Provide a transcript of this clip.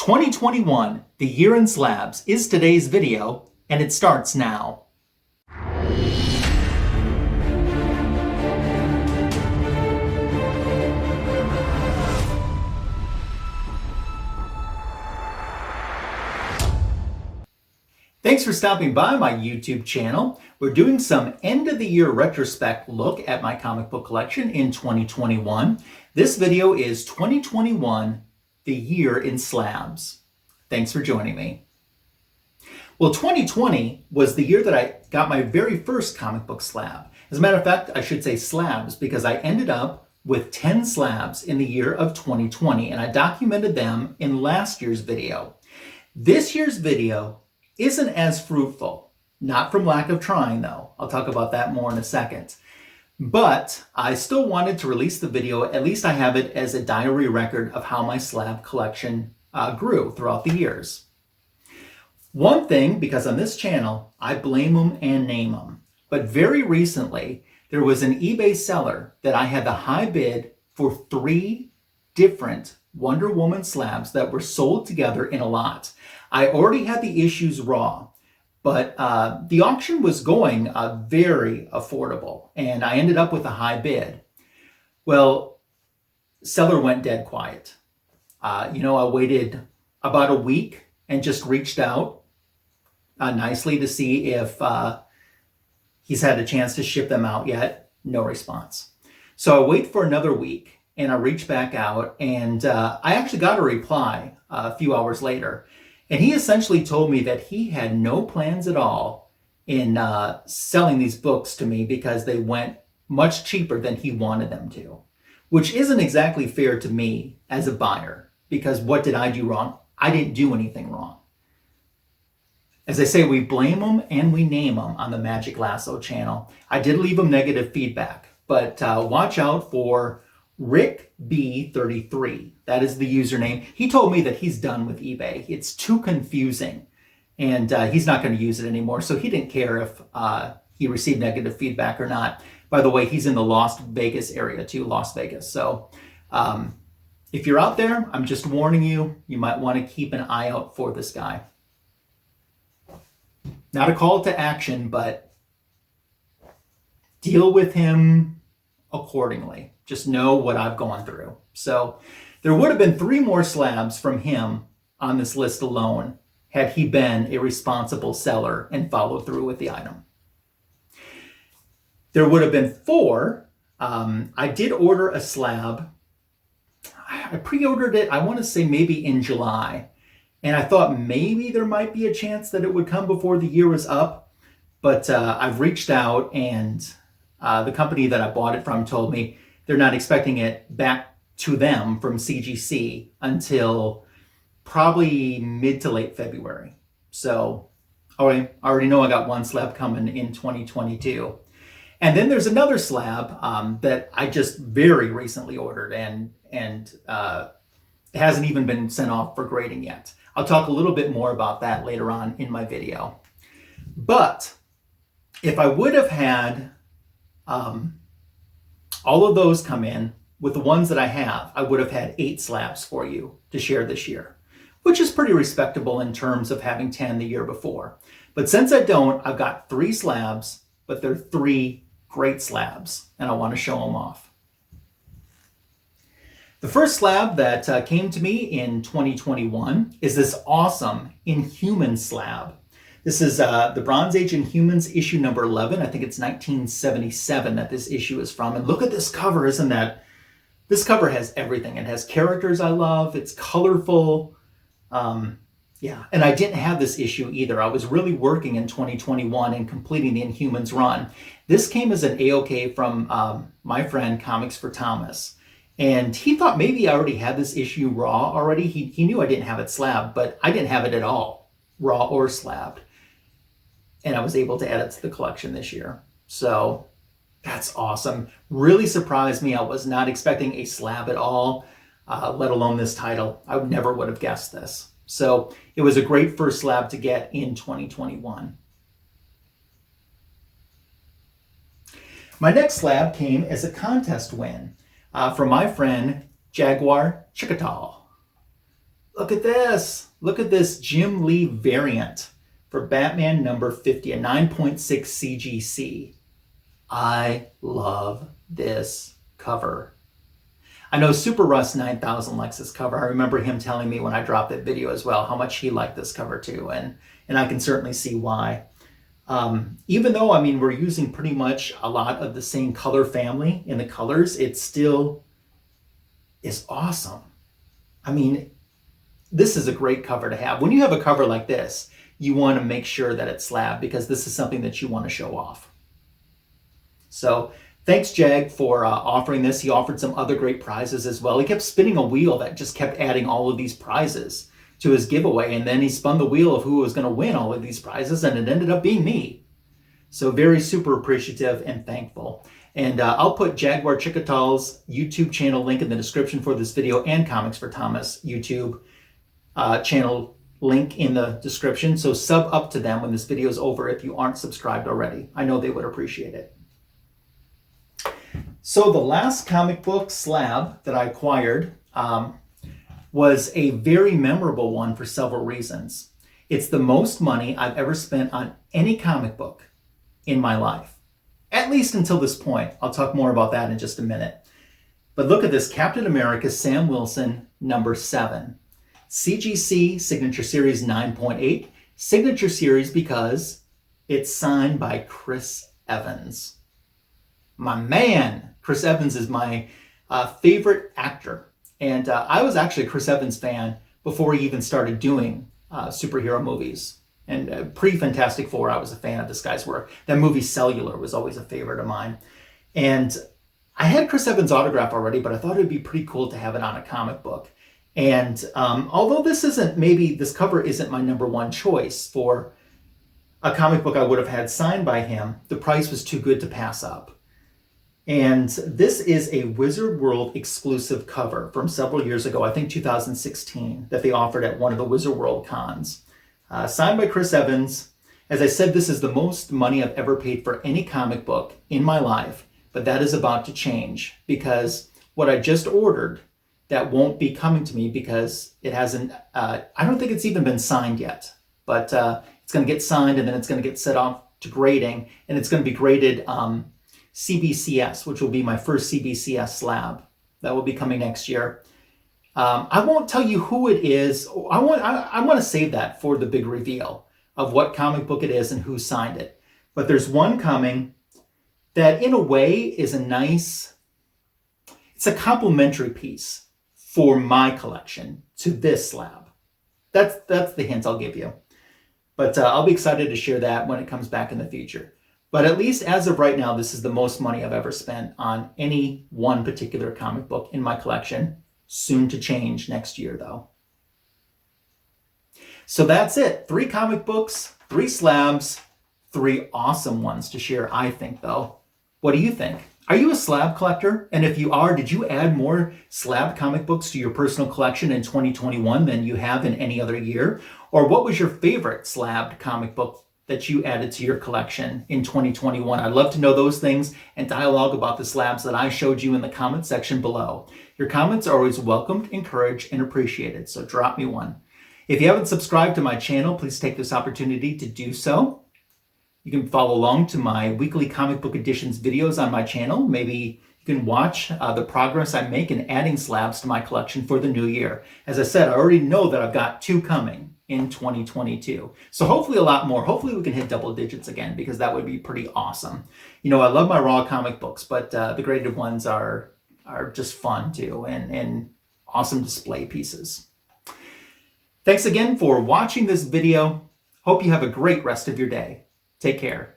2021, the year in slabs, is today's video, and it starts now. Thanks for stopping by my YouTube channel. We're doing some end of the year retrospect look at my comic book collection in 2021. This video is 2021, the year in slabs. Thanks for joining me. Well, 2020 was the year that I got my very first comic book slab. As a matter of fact, I should say slabs because I ended up with 10 slabs in the year of 2020, and I documented them in last year's video. This year's video isn't as fruitful, not from lack of trying though. I'll talk about that more in a second. But I still wanted to release the video, at least I have it as a diary record of how my slab collection grew throughout the years. One thing, because on this channel, I blame them and name them. But very recently, there was an eBay seller that I had the high bid for 3 different Wonder Woman slabs that were sold together in a lot. I already had the issues raw, but the auction was going very affordable, and I ended up with a high bid. Well, seller went dead quiet. I waited about a week and just reached out nicely to see if he's had a chance to ship them out yet. No response. So I wait for another week, and I reach back out, and I actually got a reply a few hours later. And he essentially told me that he had no plans at all in selling these books to me because they went much cheaper than he wanted them to, which isn't exactly fair to me as a buyer, because what did I do wrong? I didn't do anything wrong. As I say, we blame them and we name them on the Magic Lasso channel. I did leave him negative feedback, but watch out for Rick B33. That is the username. He told me that he's done with eBay. It's too confusing, and he's not going to use it anymore. So he didn't care if he received negative feedback or not. By the way, he's in the Las Vegas area too, Las Vegas. So if you're out there, I'm just warning you, you might want to keep an eye out for this guy. Not a call to action, but deal with him accordingly. Just know what I've gone through. So there would have been 3 more slabs from him on this list alone had he been a responsible seller and followed through with the item. There would have been 4. I did order a slab. I pre-ordered it, I want to say maybe in July. And I thought maybe there might be a chance that it would come before the year was up. But I've reached out, and the company that I bought it from told me they're not expecting it back to them from CGC until probably mid to late February. So I already know I got 1 slab coming in 2022. And then there's another slab that I just very recently ordered, and it hasn't even been sent off for grading yet. I'll talk a little bit more about that later on in my video. But if I would have had all of those come in with the ones that I have, I would have had 8 slabs for you to share this year, which is pretty respectable in terms of having 10 the year before. But since I don't, I've got 3 slabs, but they're 3 great slabs, and I want to show them off. The first slab that came to me in 2021 is this awesome Inhumans slab. This is the Bronze Age Inhumans issue number 11. I think it's 1977 that this issue is from. And look at this cover, isn't that? This cover has everything. It has characters I love. It's colorful. Yeah, and I didn't have this issue either. I was really working in 2021 and completing the Inhumans run. This came as an AOK from my friend Comics for Thomas. And he thought maybe I already had this issue raw already. He knew I didn't have it slabbed, but I didn't have it at all, raw or slabbed. And I was able to add it to the collection this year. So that's awesome. Really surprised me. I was not expecting a slab at all, let alone this title. I never would have guessed this. So it was a great first slab to get in 2021. My next slab came as a contest win from my friend Jaguar Chicatal. Look at this. Look at this Jim Lee variant for Batman number 50, a 9.6 CGC. I love this cover. I know Super Russ 9000 likes this cover. I remember him telling me when I dropped that video as well how much he liked this cover too, and I can certainly see why. Even though, I mean, we're using pretty much a lot of the same color family in the colors, it still is awesome. I mean, this is a great cover to have. When you have a cover like this, you want to make sure that it's slab because this is something that you want to show off. So thanks, Jag, for offering this. He offered some other great prizes as well. He kept spinning a wheel that just kept adding all of these prizes to his giveaway, and then he spun the wheel of who was going to win all of these prizes, and it ended up being me. So very super appreciative and thankful. And I'll put Jaguar Chicatal's YouTube channel link in the description for this video, and Comics for Thomas YouTube channel link in the description. So sub up to them when this video is over if you aren't subscribed already. I know they would appreciate it. So the last comic book slab that I acquired was a very memorable one for several reasons. It's the most money I've ever spent on any comic book in my life, at least until this point. I'll talk more about that in just a minute. But look at this, Captain America Sam Wilson number 7. CGC Signature Series 9.8. Signature Series because it's signed by Chris Evans. My man, Chris Evans is my favorite actor. And I was actually a Chris Evans fan before he even started doing superhero movies. And pre-Fantastic Four, I was a fan of this guy's work. That movie Cellular was always a favorite of mine. And I had Chris Evans' autograph already, but I thought it would be pretty cool to have it on a comic book. And although this cover isn't my number one choice for a comic book I would have had signed by him, the price was too good to pass up. And this is a Wizard World exclusive cover from several years ago, I think 2016, that they offered at one of the Wizard World cons. Signed by Chris Evans. As I said, this is the most money I've ever paid for any comic book in my life, but that is about to change because what I just ordered, that won't be coming to me because it hasn't, I don't think it's even been signed yet, but it's going to get signed and then it's going to get set off to grading, and it's going to be graded CBCS, which will be my first CBCS slab. That will be coming next year. I won't tell you who it is. I want to save that for the big reveal of what comic book it is and who signed it. But there's one coming that in a way is it's a complimentary piece for my collection to this slab. That's the hint I'll give you. But I'll be excited to share that when it comes back in the future. But at least as of right now, this is the most money I've ever spent on any one particular comic book in my collection. Soon to change next year, though. So that's it. 3 comic books, 3 slabs, 3 awesome ones to share, I think, though. What do you think? Are you a slab collector? And if you are, did you add more slab comic books to your personal collection in 2021 than you have in any other year? Or what was your favorite slabbed comic book that you added to your collection in 2021? I'd love to know those things and dialogue about the slabs that I showed you in the comment section below. Your comments are always welcomed, encouraged, and appreciated, so drop me one. If you haven't subscribed to my channel, please take this opportunity to do so. You can follow along to my weekly comic book editions videos on my channel. Maybe you can watch the progress I make in adding slabs to my collection for the new year. As I said, I already know that I've got 2 coming in 2022. So hopefully a lot more. Hopefully we can hit double digits again, because that would be pretty awesome. You know, I love my raw comic books, but the graded ones are just fun too, and awesome display pieces. Thanks again for watching this video. Hope you have a great rest of your day. Take care.